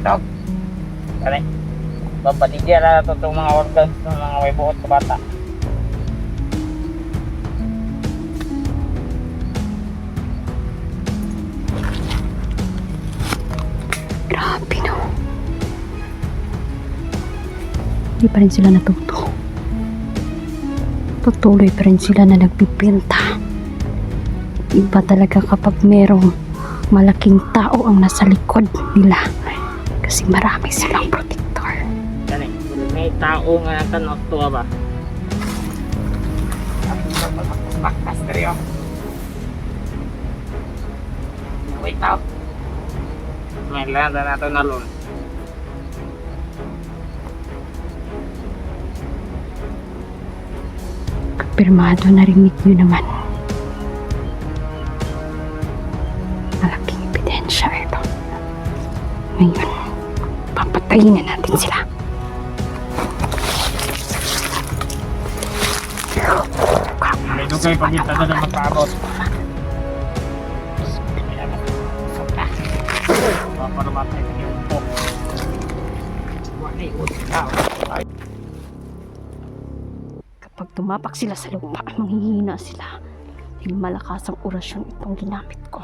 dog. Kani, babaligya na ito itong mga organs ng mga may buot sa bata. Grabe no. Hindi pa rin sila natuto. Patuloy pa rin sila na nagpipinta. Iba talaga kapag merong malaking tao ang nasa likod nila. Kasi marami silang protector. Kani, may tao nga natanong tuwa ba? Baktas teriyo. Wait out. May landa na ito na lun. Pirmado, narinig nyo naman. Malaking ebidensya ito. Ngayon, papatayin na natin sila. May dugay paminta na ng magpaabot. Para matay yung po. Wala yung tao. Kapag tumapak sila sa lupa, manghihina sila. Dahil malakas ang orasyon itong ginamit ko.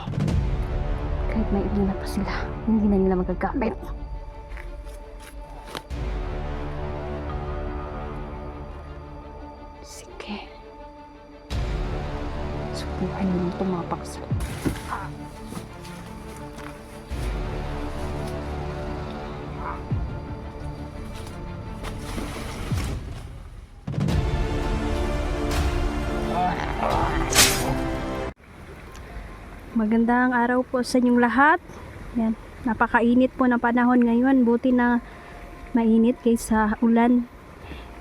Kahit may ilina pa sila, hindi na nila magagamit. Sige. Subukan nilang tumapak sa lupa. Magandang araw po sa inyong lahat. Yan, napakainit po ng panahon ngayon. Buti na mainit kaysa ulan.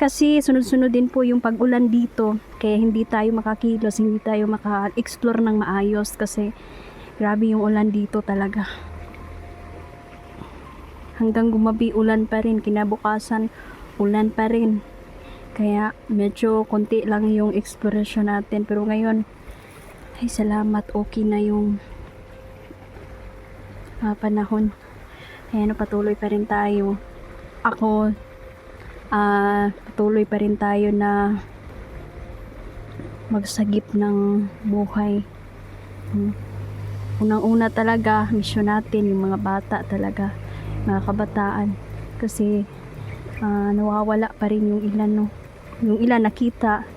Kasi sunod-sunod din po yung pag-ulan dito. Kaya hindi tayo makakilos, hindi tayo maka-explore ng maayos. Kasi grabe yung ulan dito talaga. Hanggang gumabi ulan pa rin. Kinabukasan ulan pa rin. Kaya medyo konti lang yung exploration natin. Pero ngayon, ay salamat, okay na yung panahon. Ayan, patuloy pa rin tayo. Ako, patuloy pa rin tayo na magsagip ng buhay. Unang-una talaga, misyon natin, yung mga bata talaga, mga kabataan. Kasi nawawala pa rin yung ilan, no? Yung ilan nakita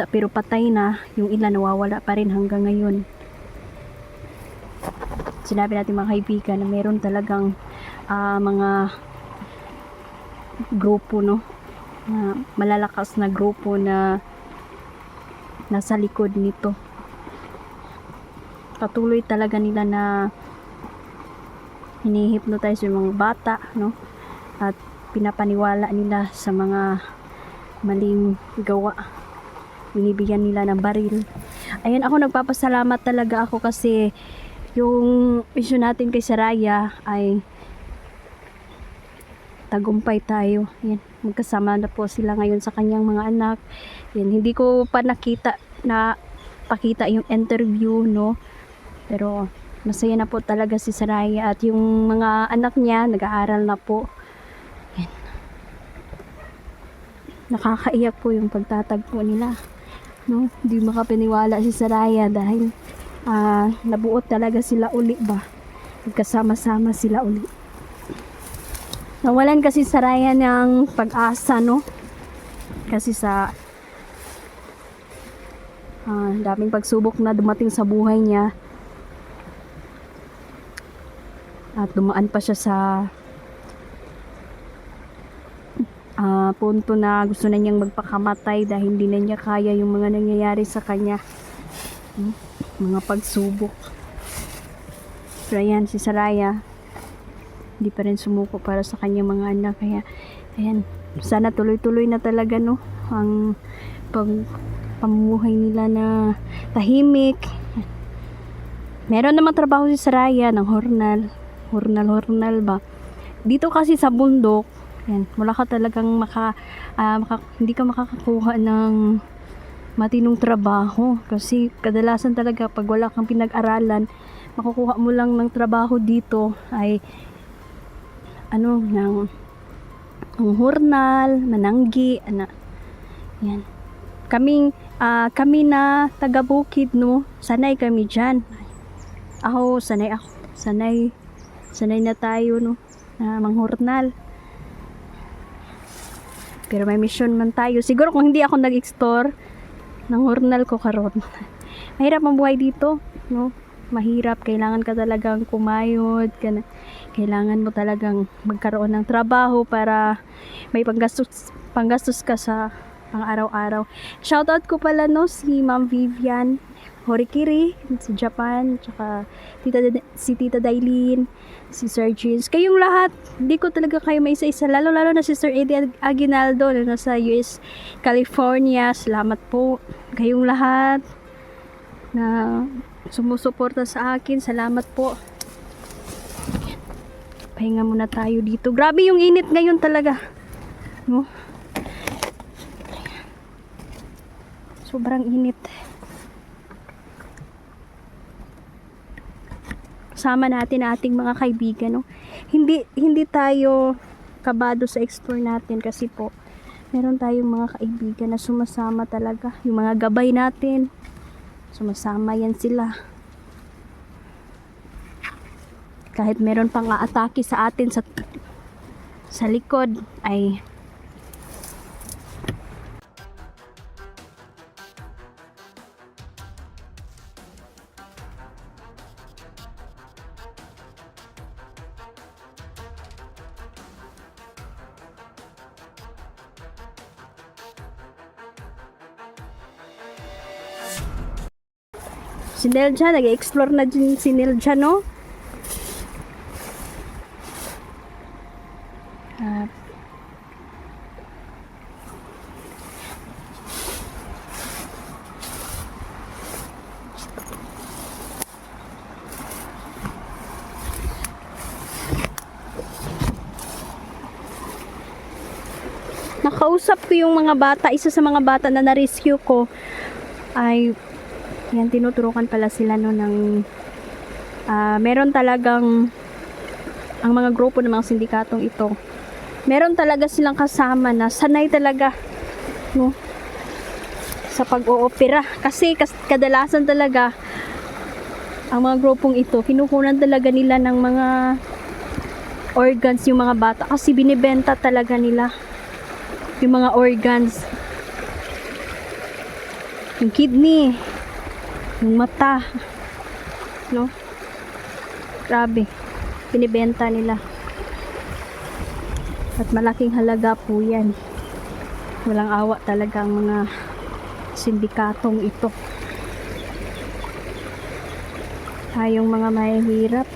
pero patay na, yung ilan nawawala pa rin hanggang ngayon. Sinabi natin mga kaibigan na meron talagang mga grupo, no, malalakas na grupo na nasa likod nito. Patuloy talaga nila na hinihipnotize yung mga bata, no, at pinapaniwala nila sa mga maling gawa. Binibigyan nila ng baril. Ayan, ako nagpapasalamat talaga ako kasi yung issue natin kay Saraya ay tagumpay tayo. Yan, magkasama na po sila ngayon sa kanyang mga anak. Yan, hindi ko pa pakita yung interview, no, pero masaya na po talaga si Saraya at yung mga anak niya nag-aaral na po. Yan. Nakakaiyak po yung pagtatagpo nila, no, hindi makapaniwala si Saraya dahil nabuot talaga sila uli ba, magkasama-sama sila uli. Nawalan kasi Saraya ng pag-asa, no, kasi sa daming pagsubok na dumating sa buhay niya at dumaan pa siya sa punto na gusto na niyang magpakamatay dahil hindi na niya kaya yung mga nangyayari sa kanya, mga pagsubok. Pero ayan, si Saraya hindi pa rin sumuko para sa kanyang mga anak. Kaya ayan, sana tuloy-tuloy na talaga, no, ang pamumuhay nila na tahimik. Meron namang trabaho si Saraya ng hornal ba dito kasi sa bundok. Yan, wala ka talagang hindi ka makakakuha ng matinong trabaho kasi kadalasan talaga pag wala kang pinag-aralan, makukuha mo lang ng trabaho dito ay ano, ng hurnal, mananggi, ana. Yan. Kami na taga Bukid, no, sanay kami dyan. Sanay na tayo, no, na manghurnal. Pero may mission man tayo. Siguro kung hindi ako nag-explore ng hurnal ko karon. Mahirap ang buhay dito, no? Mahirap, kailangan ka talagang kumayod, kailangan mo talagang magkaroon ng trabaho para may panggastos ka sa pang-araw-araw. Shoutout ko pala, no, si Ma'am Vivian Horikiri sa Japan, tsaka si Tita Dailin, si Sir Jeans. Kayong lahat, hindi ko talaga kayo may isa-isa, lalo na si Sir Eddie Aguinaldo na nasa US, California. Salamat po kayong lahat na sumusuporta sa akin. Salamat po. Pahinga muna tayo dito. Grabe yung init ngayon talaga, no? Sobrang init. Sama natin ating mga kaibigan, no? Hindi tayo kabado sa explore natin kasi po meron tayong mga kaibigan na sumasama talaga. Yung mga gabay natin, sumasama yan sila. Kahit meron pang aatake sa atin sa likod, ay si Nelja, nag-explore na din si Nelja, no? Nakausap ko yung mga bata, isa sa mga bata na na-rescue ko ay yan, tinuturukan pala sila no ng meron talagang ang mga grupo ng mga sindikatong ito, meron talaga silang kasama na sanay talaga, no, sa pag-oopera kasi kadalasan talaga ang mga grupong ito kinukunan talaga nila ng mga organs yung mga bata kasi binibenta talaga nila yung mga organs, yung kidney, yung mata, no? Grabe, binibenta nila at malaking halaga po yan. Walang awa talaga ang mga sindikatong ito. Tayong mga mahihirap,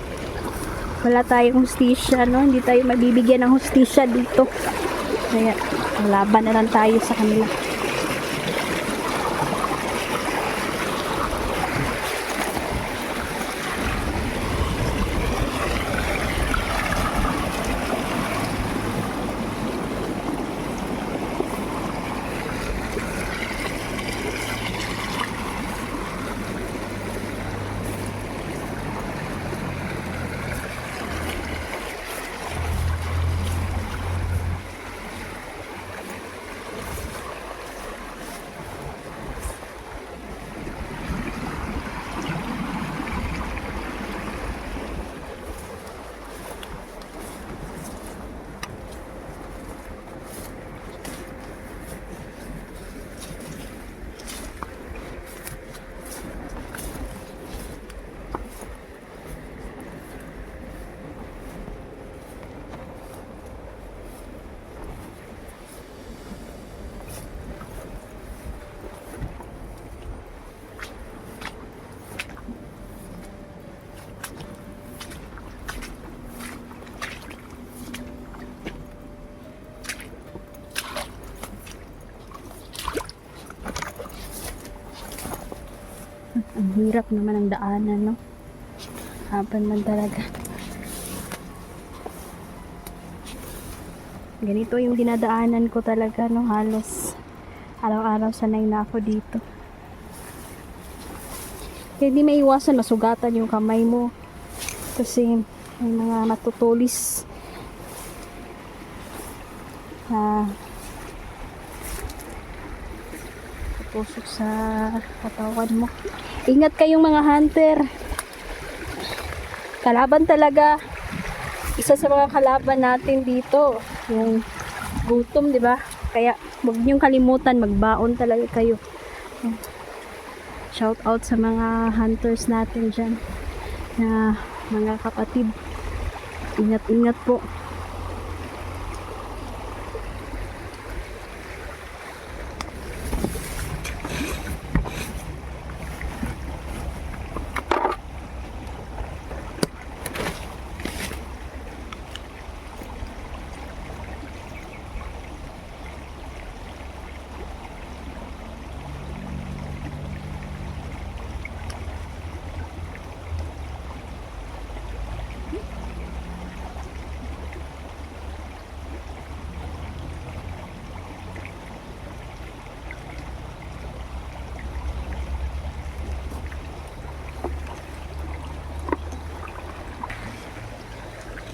wala tayong hustisya, no? Hindi tayo mabibigyan ng hustisya dito, kaya laban na lang tayo sa kanila. Ang hirap naman ang daanan, no? Hapan man talaga. Ganito yung dinadaanan ko talaga, no? Halos araw-araw sanay na ako dito. Kaya di may iwasan masugatan yung kamay mo kasi may mga matutulis tusok sa katawan mo. Ingat kayong mga hunter. Kalaban talaga. Isa sa mga kalaban natin dito, yung gutom, di ba? Kaya huwag niyong kalimutan, magbaon talaga kayo. Shout out sa mga hunters natin dyan, na mga kapatid. Ingat-ingat po.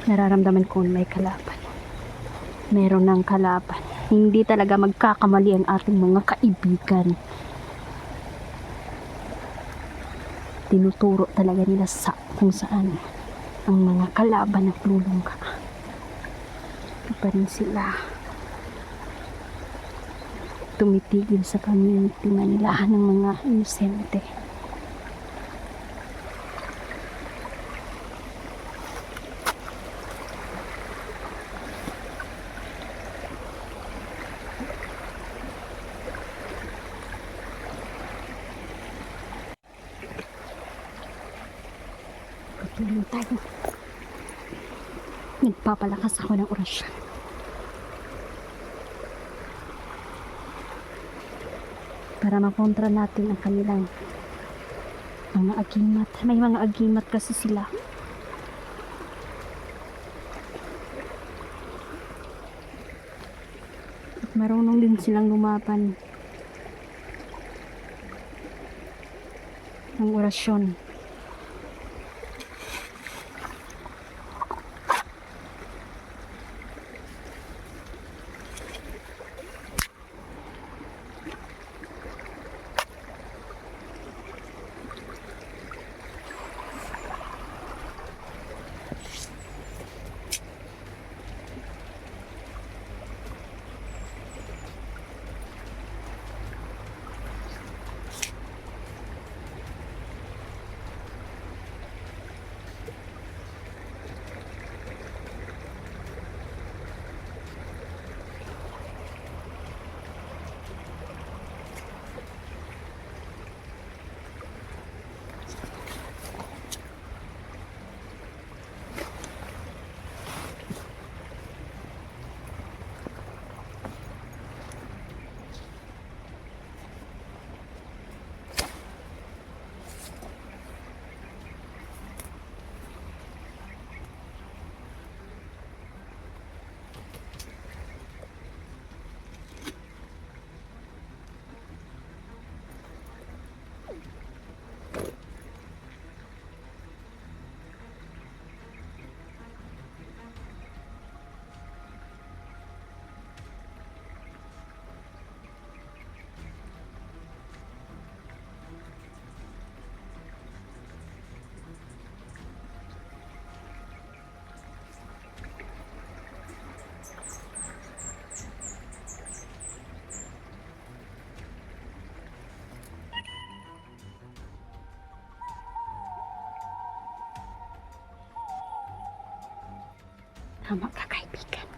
Nararamdaman ko may kalaban. Meron ng kalaban. Hindi talaga magkakamali ang ating mga kaibigan. Tinuturo talaga nila sa kung saan ang mga kalaban naglulungga. Ito pa rin sila tumitigil sa pamimitiman ng mga inosente. Patuloy tayo. Nagpapalakas ako ng orasyon. Para makontra natin ang kanilang mga agimat. May mga agimat kasi sila. At marunong din silang lumaban ng orasyon. Tama ka, kaibigan.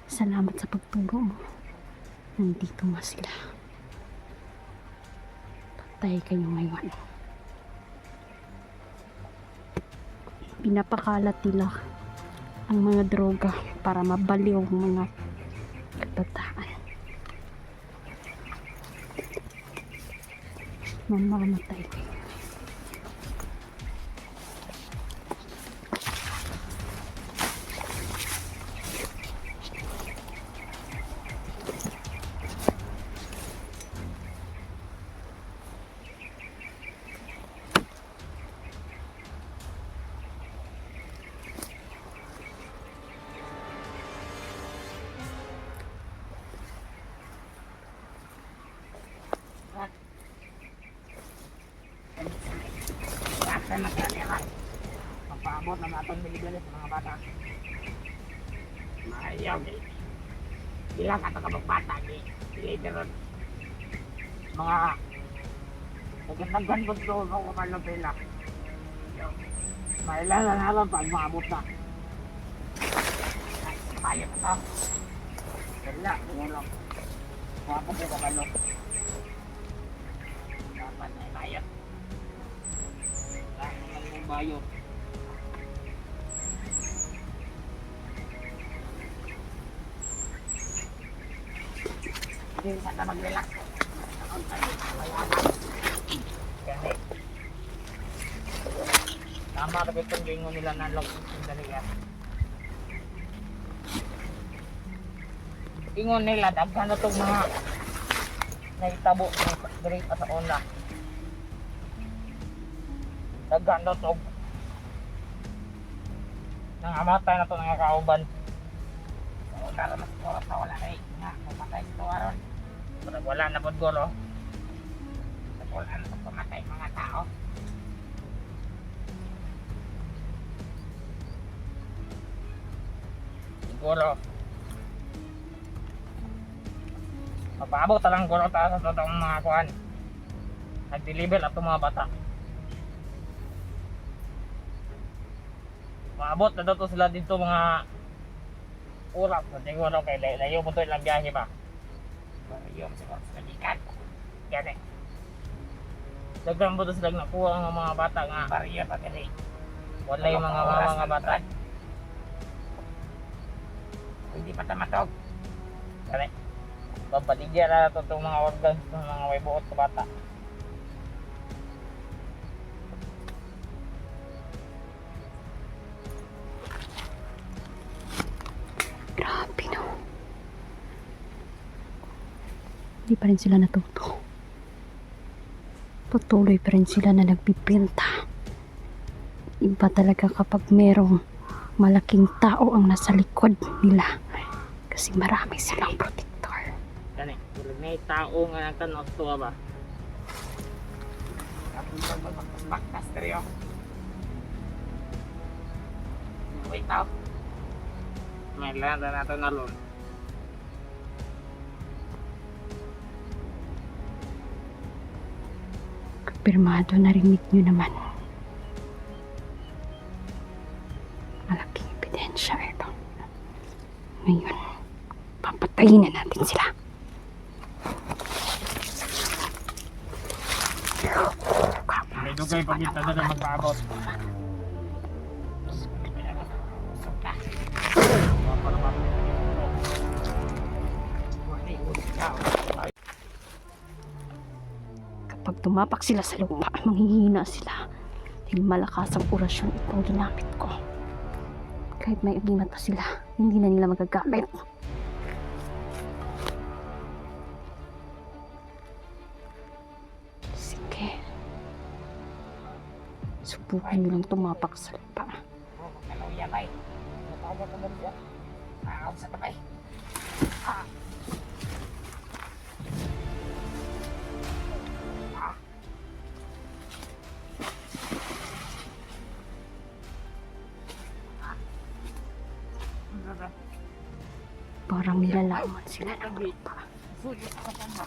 Salamat sa pagturo mo. Nandito nga sila. Patay kayo ngayon. Pinapakalat nila ang mga droga para mabaliw ang mga kabataan. Mamamatay kayo. Papaabot na natin miligalis sa mga bata. Ayaw eh. Ilang ato ka magbata eh. Later on. Mga nagandang gusto ko kapag pila. Mailan na nalang pag maabot na. Ayaw na to. Wala, wala. Wapag ko kapag dapat na ibayot. Wala naman yung bayot. Hindi sana mag-relax. Kasi tama na itong gingon nila na log sandali yan. Ingon nila daghan na itong mga naitabo diri pa sa una. Daghan na itong nangamatay na ito ng kauban. Wala na siguro sa wala na eh. Nga, mamatay ito aron. Wala na po siguro. Wala na pamatay mga tao. Siguro mapaabot talang guro tayo sa totoong mga kuhan. Nag-deliver at mga bata. Maabot na to sila dito mga oras. Siguro kay layo mo to ilang biyahe pa. Layo mo siguro sa likat. Yan eh. Dagang po to sila nakuha ng mga bata nga. Bariya pa kasi. Wala yung mga bata. Hindi pa tamatog. Kaya babaligyan na ito itong mga organs ng mga may buot sa bata. Grabe no. Hindi pa rin sila natuto. Patuloy pa rin sila na nagbibenta. Iba talaga kapag merong malaking tao ang nasa likod nila. Kasi marami silang protector. Yan eh. Tulad may tao nga nagtanong ito ba? Baktas stereo. Wait tao. May landa na ito na lon. Pirmado, narinig nyo naman. Malaking ebidensya ito. Ngayon, papatayin na natin sila. May dugay pag kita na magpaabot. Kapag tumapak sila sa lupa, manghihina sila. Dahil malakas ang orasyon itong ginamit ko. Kahit may agimat pa sila, hindi na nila magagamit. Sige. Subukan nilang tumapak sa lupa. Ano yan ay? Natawag ka ba siya? Nakakap sa tabay. Parang nilalaman sila ng lupa. Sulit ka pa